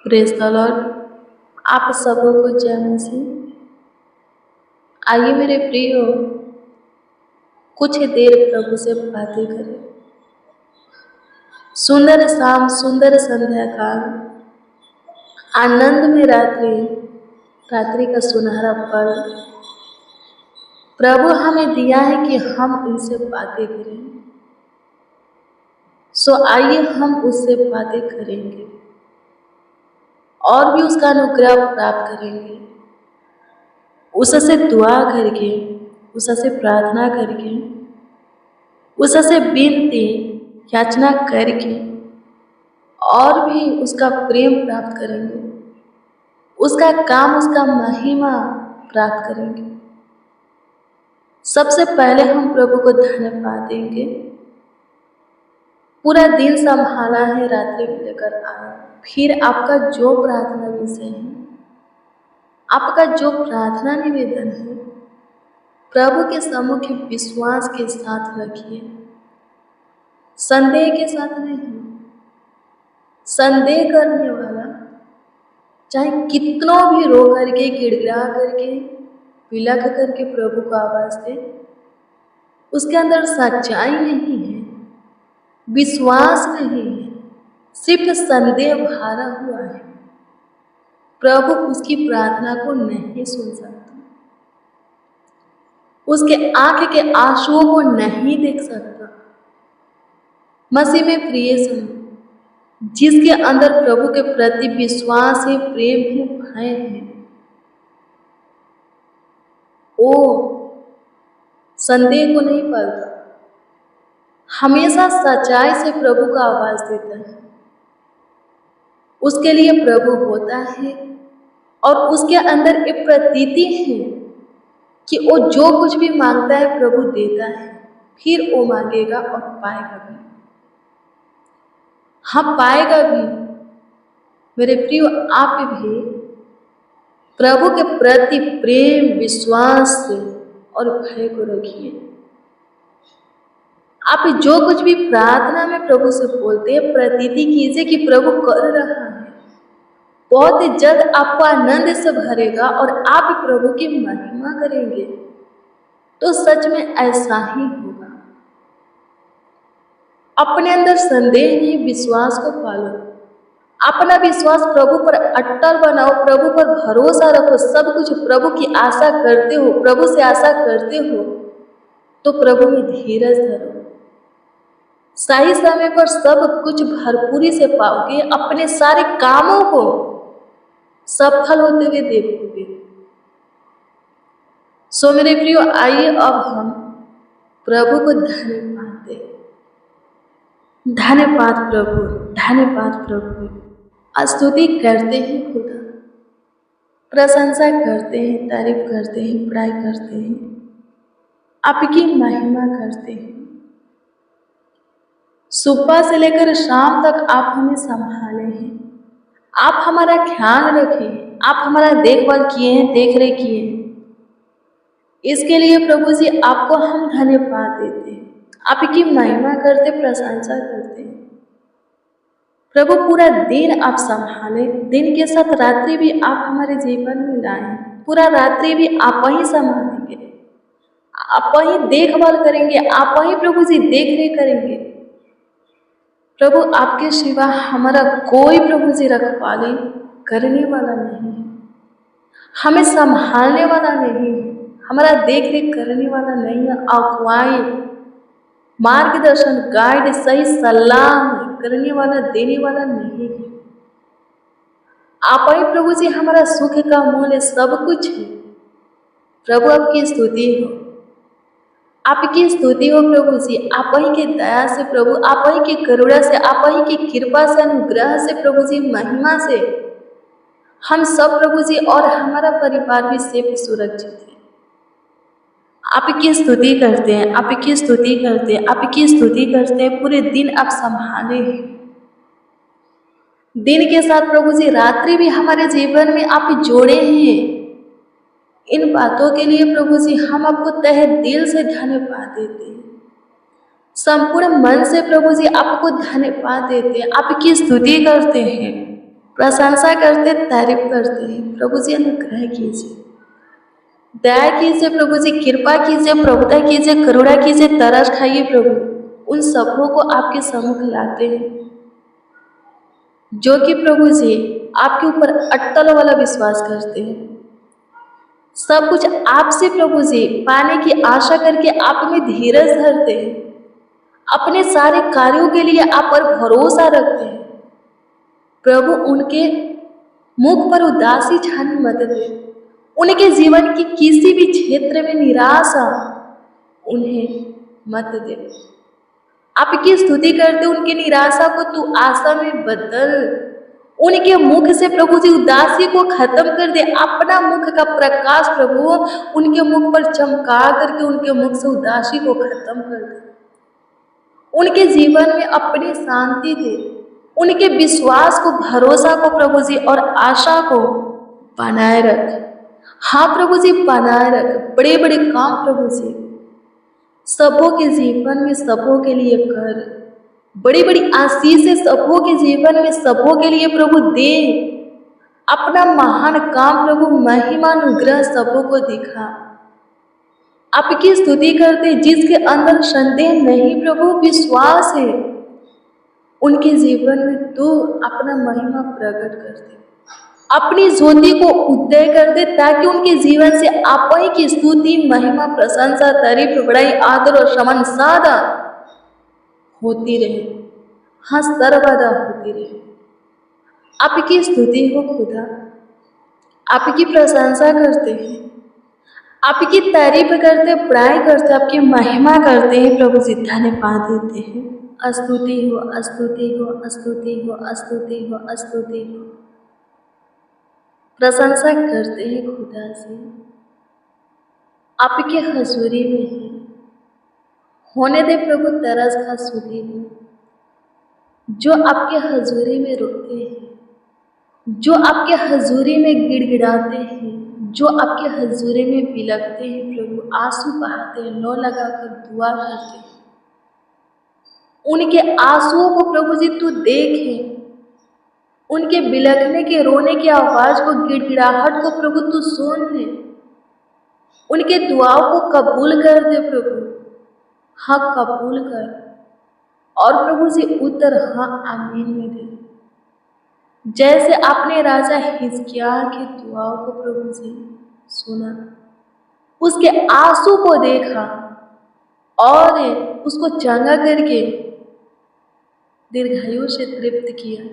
Praise the Lord. आप सबों को जय मसीह। आइए मेरे प्रियो, कुछ देर प्रभु से बातें करें। सुंदर शाम, सुंदर संध्या काल, आनंद में रात्रि, रात्रि का सुनहरा पल प्रभु हमें दिया है कि हम उनसे बातें करें। सो आइए हम उससे बातें करेंगे और भी उसका अनुग्रह प्राप्त करेंगे, उससे दुआ करके, उससे प्रार्थना करके, उससे विनती याचना करके और भी उसका प्रेम प्राप्त करेंगे, उसका काम, उसका महिमा प्राप्त करेंगे। सबसे पहले हम प्रभु को धन्यवाद देंगे। पूरा दिन संभाला है, रात्रि में लेकर आया, फिर आपका जो प्रार्थना विषय है, आपका जो प्रार्थना निवेदन है, प्रभु के सम्मुख विश्वास के साथ रखिए, संदेह के साथ नहीं। संदेह करने वाला चाहे कितनों भी रो करके, गिड़गिड़ा करके, बिलख करके प्रभु को आवाज दे, उसके अंदर सच्चाई नहीं है, विश्वास नहीं है, सिर्फ संदेह भरा हुआ है, प्रभु उसकी प्रार्थना को नहीं सुन सकता, उसके आंख के आंसुओं को नहीं देख सकता। मसीह में प्रिय सुनो, जिसके अंदर प्रभु के प्रति विश्वास है, प्रेम है, भय है, वो संदेह को नहीं पालता, हमेशा सच्चाई से प्रभु को आवाज देता है। उसके लिए प्रभु होता है और उसके अंदर एक प्रतीति है कि वो जो कुछ भी मांगता है प्रभु देता है, फिर वो मांगेगा और पाएगा भी। हम पाएगा भी। मेरे प्रिय, आप भी प्रभु के प्रति प्रेम, विश्वास और भय को रखिए। आप जो कुछ भी प्रार्थना में प्रभु से बोलते हैं, प्रतीति कीजिए कि प्रभु कर रहा है। बहुत जल्द आपको आनंद से भरेगा और आप प्रभु की महिमा करेंगे। तो सच में ऐसा ही होगा। अपने अंदर संदेह नहीं, विश्वास को पालो। अपना विश्वास प्रभु पर अटल बनाओ, प्रभु पर भरोसा रखो। सब कुछ प्रभु की आशा करते हो, प्रभु से आशा करते हो, तो प्रभु में धीरज धरो। सही समय पर सब कुछ भरपूरी से पाओगे। अपने सारे कामों को सफल होते हुए देखोगे। सो मेरे प्रियो, आइए अब हम प्रभु को धन्यवाद दें। धन्यवाद प्रभु, धन्यवाद प्रभु। स्तुति करते हैं खुदा, प्रशंसा करते हैं, तारीफ करते हैं, बड़ाई करते हैं, आपकी महिमा करते हैं। सुबह से लेकर शाम तक आप हमें संभाले हैं, आप हमारा ख्याल रखे, आप हमारा देखभाल किए हैं, देख रेख किए हैं। इसके लिए प्रभु जी आपको हम धन्यवाद देते हैं, आपकी महिमा करते, प्रशंसा करते हैं। प्रभु पूरा दिन आप संभाले, दिन के साथ रात्रि भी आप हमारे जीवन में लाए। पूरा रात्रि भी आप ही संभालेंगे, आप ही देखभाल करेंगे, आप ही प्रभु जी देख रेख करेंगे। प्रभु आपके सिवा हमारा कोई प्रभु जी रखवाले करने वाला नहीं है, हमें संभालने वाला नहीं है, हमारा देख रेख करने वाला नहीं है, अगुवाई, मार्गदर्शन, गाइड, सही सलाह करने वाला, देने वाला नहीं है। आप ही प्रभु जी हमारा सुख का मूल है, सब कुछ है। प्रभु आपकी स्तुति हो, आपकी स्तुति हो प्रभु जी। आप ही की दया से प्रभु, आप ही की करुणा से, आप ही की कृपा से, अनुग्रह से प्रभु जी, महिमा से हम सब प्रभु जी और हमारा परिवार भी सेफ सुरक्षित है। आपकी स्तुति करते हैं, आपकी स्तुति करते हैं, आपकी स्तुति करते हैं। पूरे दिन आप संभाले हैं, दिन के साथ प्रभु जी रात्रि भी हमारे जीवन में आप जोड़े हैं। इन बातों के लिए प्रभु जी हम आपको तहे दिल से धन्यवाद देते हैं, संपूर्ण मन से प्रभु जी आपको धन्यवाद देते हैं, आपकी स्तुति करते हैं। प्रशंसा करते, तारीफ करते हैं। प्रभु जी अनुग्रह कीजिए, दया कीजिए, प्रभु जी कृपा कीजिए, प्रभुता कीजिए, करुणा कीजिए, तरस खाइए प्रभु। उन सबों को आपके सम्मुख लाते हैं जो कि प्रभु जी आपके ऊपर अट्टल वाला विश्वास करते हैं। सब कुछ आपसे प्रभु जी पाने की आशा करके आप में धीरज धरते हैं, अपने सारे कार्यों के लिए आप पर भरोसा रखते हैं। प्रभु उनके मुख पर उदासी छाने मत दे, उनके जीवन की किसी भी क्षेत्र में निराशा उन्हें मत दे। आपकी स्तुति करते उनकी निराशा को तू आशा में बदल, उनके मुख से प्रभु जी उदासी को खत्म कर दे। अपना मुख का प्रकाश प्रभु उनके मुख पर चमका करके उनके मुख से उदासी को खत्म कर दे। उनके जीवन में अपनी शांति दे, उनके विश्वास को, भरोसा को प्रभु जी और आशा को बनाए रख। हाँ प्रभु जी बनाए रख। बड़े बड़े काम प्रभु जी सबों के जीवन में सबों के लिए कर, बड़ी बड़ी आशीषें सबों के जीवन में सबों के लिए प्रभु दे। अपना महान काम प्रभु महिमा अनुग्रह सबों को दिखा। आपकी स्तुति करते जिसके अंदर संदेह नहीं प्रभु विश्वास है, उनके जीवन में तू अपना महिमा प्रकट कर दे, अपनी ज्योति को उदय कर दे, ताकि उनके जीवन से आप ही की स्तुति, महिमा, प्रशंसा, तारीफ, बड़ाई, आदर और सम्मान सदा होती रहे। हाँ सर्वदा होती रहे। आपकी स्तुति हो खुदा, आपकी प्रशंसा करते हैं, आपकी तारीफ करते, बड़ाई करते, आपकी महिमा करते हैं प्रभु जी, धन्यवाद देते हैं। स्तुति हो, स्तुति हो, स्तुति हो, स्तुति हो, स्तुति हो। प्रशंसा करते हैं खुदा से, आपके हजूरी में है। होने दे प्रभु तरस का सुधी हो, जो आपके हजूरी में रुकते हैं, जो आपके हजूरी में गिड़गिड़ाते हैं, जो आपके हजूरी में बिलखते हैं प्रभु, आंसू बहाते हैं, नो लगाकर दुआ करते हैं। उनके आंसुओं को प्रभु जी तू देखे, उनके बिलखने के, रोने की आवाज को, गिड़गिड़ाहट को प्रभु तू सुन ले, उनके दुआओं को कबूल कर दे प्रभु। हाँ कबूल कर, और प्रभु जी उत्तर हाँ आमीन में दे। जैसे आपने राजा हिजकिय्याह की दुआओं को प्रभु जी सुना, उसके आंसू को देखा और उसको चंगा करके दीर्घायु से तृप्त किया,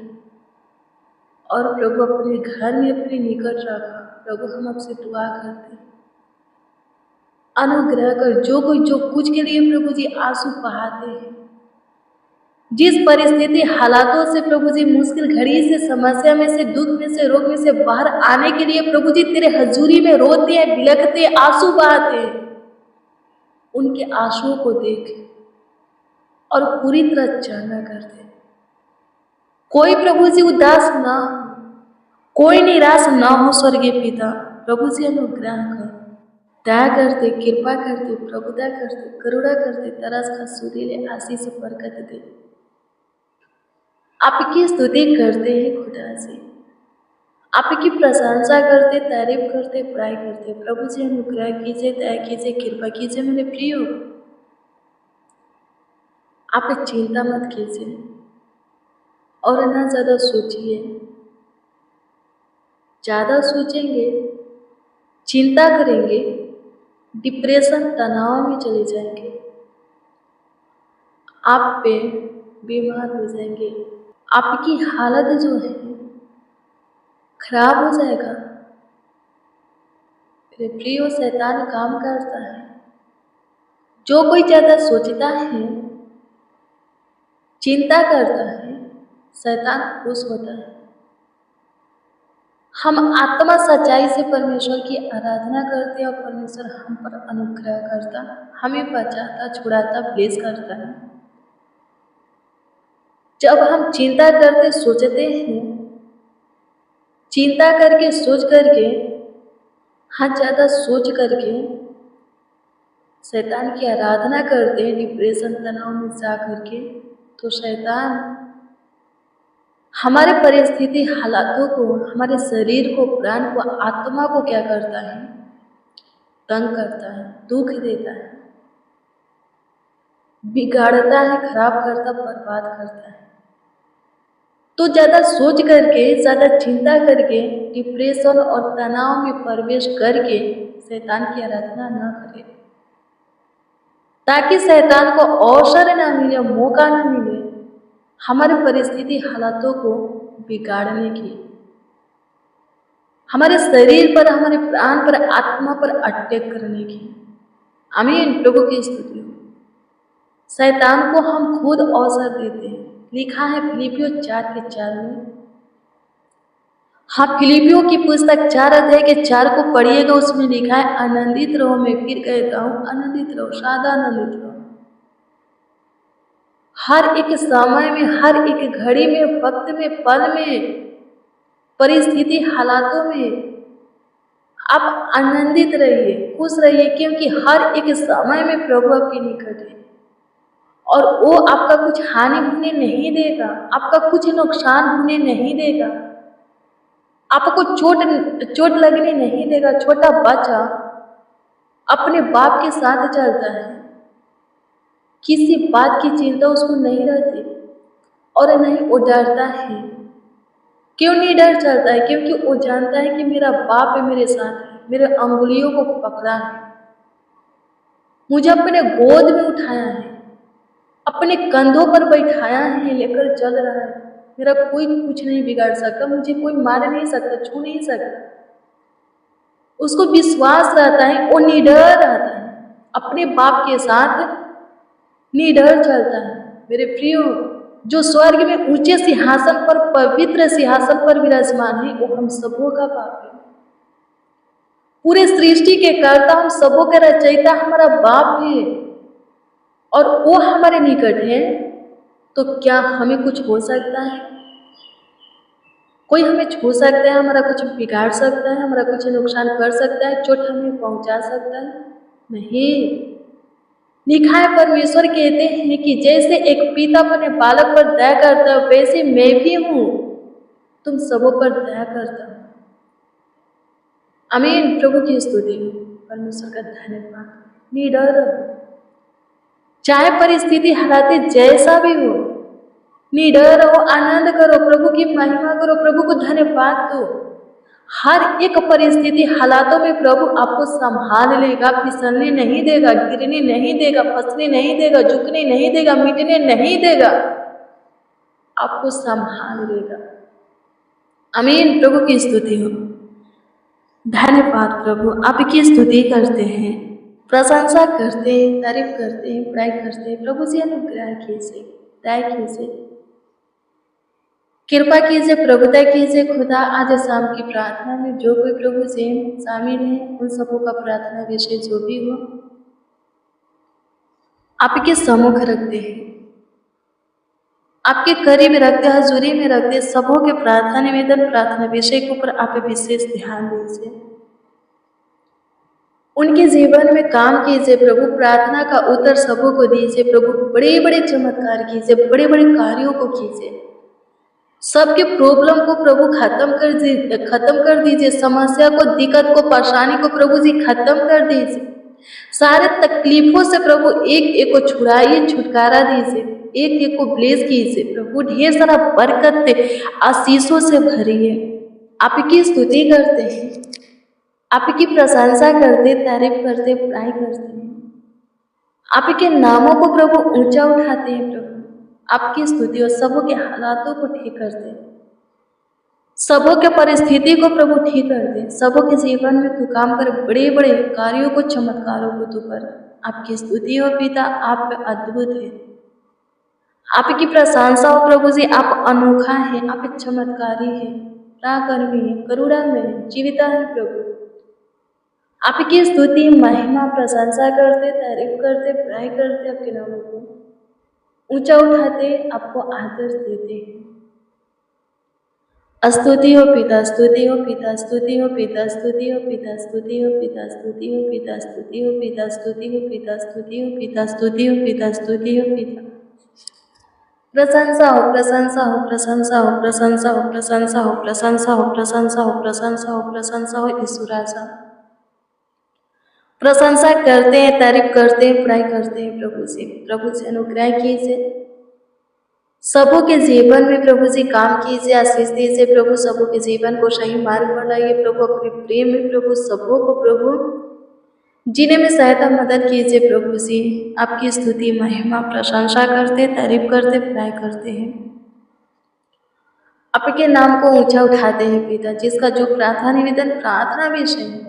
और प्रभु अपने घर में अपने निकट रखा। प्रभु हम आपसे दुआ करते हैं, अनुग्रह कर। जो कोई जो कुछ के लिए प्रभु जी आंसू बहाते हैं, जिस परिस्थिति हालातों से प्रभु जी, मुश्किल घड़ी से, समस्या में से, दुख में से, रोग में से बाहर आने के लिए प्रभु जी तेरे हजूरी में रोते हैं, बिलखते हैं, आंसू बहाते हैं, उनके आंसुओं को देख और पूरी तरह चंगा कर दे। कोई प्रभु जी उदास ना हो, कोई निराश ना हो। स्वर्गीय पिता प्रभु जी अनुग्रह कर, दया करते, कृपा करते, प्रभुता करते, करुणा करते, तरस का सुरीले आशीष बरकत दे। आपकी स्तुति करते हैं खुदा से, आपकी प्रशंसा करते, तारीफ करते, बड़ाई करते। प्रभु जी अनुग्रह कीजिए, दया कीजिए, कृपा कीजिए। मेरे प्रिय, आप चिंता मत कीजिए और ना ज़्यादा सोचिए। ज़्यादा सोचेंगे, चिंता करेंगे, डिप्रेशन, तनाव में चले जाएंगे, आप पे बीमार हो जाएंगे, आपकी हालत जो है खराब हो जाएगा। मेरे प्रिय, शैतान काम करता है। जो कोई ज़्यादा सोचता है, चिंता करता है, शैतान खुश होता है। हम आत्मा सच्चाई से परमेश्वर की आराधना करते हैं और परमेश्वर हम पर अनुग्रह करता, हमें बचाता, छुड़ाता, ब्लेस करता है। जब हम चिंता करते, सोचते हैं, चिंता करके, सोच करके, हाँ ज़्यादा सोच करके शैतान की आराधना करते हैं, डिप्रेशन, तनाव में जा करके, तो शैतान हमारे परिस्थिति हालातों को, हमारे शरीर को, प्राण को, आत्मा को क्या करता है? तंग करता है, दुख देता है, बिगाड़ता है, खराब करता, बर्बाद करता है। तो ज़्यादा सोच करके, ज़्यादा चिंता करके, डिप्रेशन और तनाव में प्रवेश करके शैतान की आराधना न करें, ताकि शैतान को अवसर न मिले, मौका न मिले हमारे परिस्थिति हालातों को बिगाड़ने की, हमारे शरीर पर, हमारे प्राण पर, आत्मा पर अटैक करने की। आमीन। प्रभु की स्तुति हो। शैतान को हम खुद अवसर देते हैं। लिखा है फिलिपियों 4:4 में। हाँ, फिलिपियों की पुस्तक 4:4 को पढ़िएगा, उसमें लिखा है आनंदित रहो। मैं फिर कहता हूँ, आनंदित रहो, सदा आनंदित रहो। हर एक समय में, हर एक घड़ी में, वक्त में, पल में, परिस्थिति हालातों में आप आनंदित रहिए, खुश रहिए, क्योंकि हर एक समय में प्रभु आपके निकट है और वो आपका कुछ हानि होने नहीं देगा, आपका कुछ नुकसान होने नहीं देगा, आपको चोट लगने नहीं देगा। छोटा बच्चा अपने बाप के साथ चलता है, किसी बात की चिंता उसको नहीं रहती और नहीं वो डरता है। क्यों नहीं डर चलता है? क्योंकि वो जानता है कि मेरा बाप है, मेरे साथ है, मेरे अंगुलियों को पकड़ा है, मुझे अपने गोद में उठाया है, अपने कंधों पर बैठाया है, लेकर चल रहा है। मेरा कोई कुछ नहीं बिगाड़ सकता, मुझे कोई मार नहीं सकता, छू नहीं सकता। उसको विश्वास रहता है, वो निडर रहता है, अपने बाप के साथ निडर चलता है। मेरे प्रियो, जो स्वर्ग में ऊंचे सिंहासन पर, पवित्र सिंहासन पर विराजमान है, वो हम सबों का बाप है। पूरे सृष्टि के कर्ता, हम सबों का रचयिता हमारा बाप है और वो हमारे निकट है। तो क्या हमें कुछ हो सकता है? कोई हमें छू सकता है, हमारा कुछ बिगाड़ सकता है, हमारा कुछ नुकसान कर सकता है, चोट हमें पहुंचा सकता है? नहीं। लिखा है, परमेश्वर कहते हैं कि जैसे एक पिता अपने बालक पर दया करता है, वैसे मैं भी हूं तुम सबों पर दया करता हूं। आमीन। प्रभु की स्तुति हो, परमेश्वर का धन्यवाद। निडर रहो, चाहे परिस्थिति हालात जैसा भी हो, निडर रहो, आनंद करो, प्रभु की महिमा करो, प्रभु को धन्यवाद दो। हर एक परिस्थिति हालातों में प्रभु आपको संभाल लेगा, फिसलने नहीं देगा, गिरने नहीं देगा, फंसने नहीं देगा, झुकने नहीं देगा, मिटने नहीं देगा, आपको संभाल लेगा। आमीन। प्रभु की स्तुति हो। धन्यवाद प्रभु, आपकी स्तुति करते हैं, प्रशंसा करते हैं, तारीफ करते हैं, बड़ाई करते हैं। प्रभु जी अनुग्रह कीजिए, दया कीजिए, कृपा कीजिए, प्रभुता कीजिए। खुदा, आज शाम की प्रार्थना में जो कोई प्रभु जी शामिल है, उन सबों का प्रार्थना विषय जो भी हो, आपके सम्मुख रखते हैं, आपके करीब रखते, हजूरी में रखते। सबों के प्रार्थना निवेदन, प्रार्थना विषय के ऊपर आप विशेष ध्यान दीजिए, उनके जीवन में काम कीजिए प्रभु। प्रार्थना का उत्तर सबों को दीजिए प्रभु। बड़े बड़े चमत्कार कीजिए, बड़े बड़े कार्यों को कीजिए। सबके प्रॉब्लम को प्रभु खत्म कर दीजिए। समस्या को, दिक्कत को, परेशानी को प्रभु जी खत्म कर दीजिए। सारे तकलीफों से प्रभु एक एक को छुड़ाइए, छुटकारा दीजिए, एक एक को ब्लेस कीजिए प्रभु। ढेर सारा बरकत आशीषों से भरिए। आपकी स्तुति करते हैं, आपकी प्रशंसा करते, तारीफ करते, बड़ाई करते हैं। आपके नामों को प्रभु ऊंचा उठाते हैं प्रभु। आपकी स्तुति और सबों के हालातों को ठीक कर दे, सबों के परिस्थिति को प्रभु ठीक कर दे। सबों के जीवन में तू काम कर, बड़े बड़े कार्यों को, चमत्कारों को तू कर। आपकी स्तुति हो पिता, आप अद्भुत है। आपकी प्रशंसा हो प्रभु जी, आप अनोखा है, आप चमत्कारी है, पराक्रमी है, करुणा में जीविता है प्रभु। आपकी स्तुति, महिमा, प्रशंसा करते, तारीफ करते, बड़ाई करते, आपके नामों को ऊंचा उठाते, आपको आदर देते हैं। स्तुति हो पिता, स्तुति हो पिता, स्तुति हो पिता, स्तुति हो पिता, स्तुति हो पिता, स्तुति हो पिता, स्तुति हो पिता, स्तुति हो पिता, स्तुति हो पिता, स्तुति हो पिता, स्तुति हो पिता। प्रशंसा हो, प्रशंसा हो, प्रशंसा हो, प्रशंसा हो, प्रशंसा हो, प्रशंसा हो, प्रशंसा हो, प्रशंसा हो, प्रशंसा हो ईश्वर आशा। प्रशंसा करते हैं, तारीफ करते हैं, पढ़ाई करते हैं प्रभु से अनुग्रह कीजिए। सबों के जीवन में प्रभु जी काम कीजिए, आशीष दीजिए प्रभु, सबों के जीवन को सही मार्ग बनाइए प्रभु, अपने प्रेम में प्रभु सबों को प्रभु जीने में सहायता मदद कीजिए प्रभु जी। आपकी स्तुति महिमा प्रशंसा करते, तारीफ करते, पढ़ाई करते हैं। आपके नाम को ऊंचा उठाते हैं पिता, जिसका जो प्रार्थना निवेदन प्रार्थना विषय है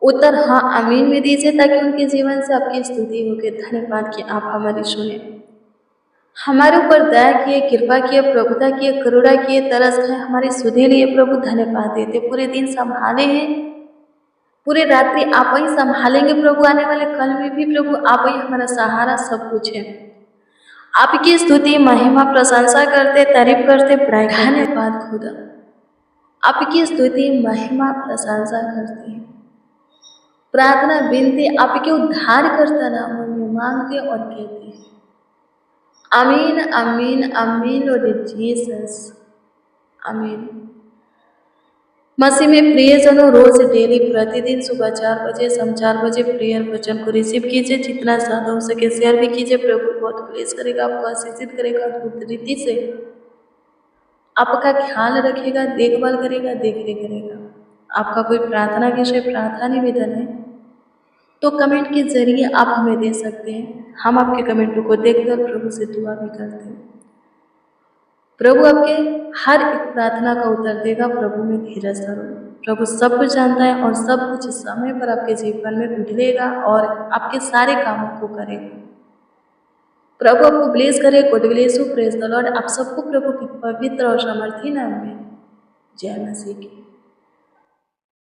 उत्तर हाँ आमीन में दीजिए, ताकि उनके जीवन से आपकी स्तुति हो के धन्यवाद कि आप हमारी सुने, हमारे ऊपर दया किए, कृपा किए, प्रभुता किए, करुणा किए, तरस खाए, हमारी सुधे लिए प्रभु धन्यवाद देते। पूरे दिन संभाले हैं, पूरे रात्रि आप ही संभालेंगे प्रभु, आने वाले कल में भी प्रभु आप ही हमारा सहारा सब कुछ है। आपकी स्तुति महिमा प्रशंसा करते, तारीफ करते, पढ़ाई धन्यवाद खुदा। आपकी स्तुति महिमा प्रशंसा करते हैं, प्रार्थना विनती आपके उद्धार करता नाम में मांगते और कहते हैं आमीन आमीन आमीन और जीसस आमीन। मसीह में प्रियजनों, रोज डेली प्रतिदिन सुबह 4 बजे, शाम 4 बजे प्रेयर वचन को रिसीव कीजिए, जितना ज़्यादा हो सके शेयर भी कीजिए। प्रभु बहुत प्लीज करेगा, आपको आशीषित करेगा, अद्भुत रीति से आपका ख्याल रखेगा, देखभाल करेगा, देखरेख करेगा। आपका कोई प्रार्थना विषय, प्रार्थना निवेदन है तो कमेंट के जरिए आप हमें दे सकते हैं, हम आपके कमेंटों को देखकर प्रभु से दुआ भी करते हैं। प्रभु आपके हर एक प्रार्थना का उत्तर देगा। प्रभु में धीरज धरो, प्रभु सब कुछ जानता है और सब कुछ समय पर आपके जीवन में उठलेगा और आपके सारे कामों को करेगा। प्रभु आपको ब्लेस करे, God bless you, praise the Lord. आप सबको प्रभु के पवित्र और सामर्थी नाम में जय मसीह की।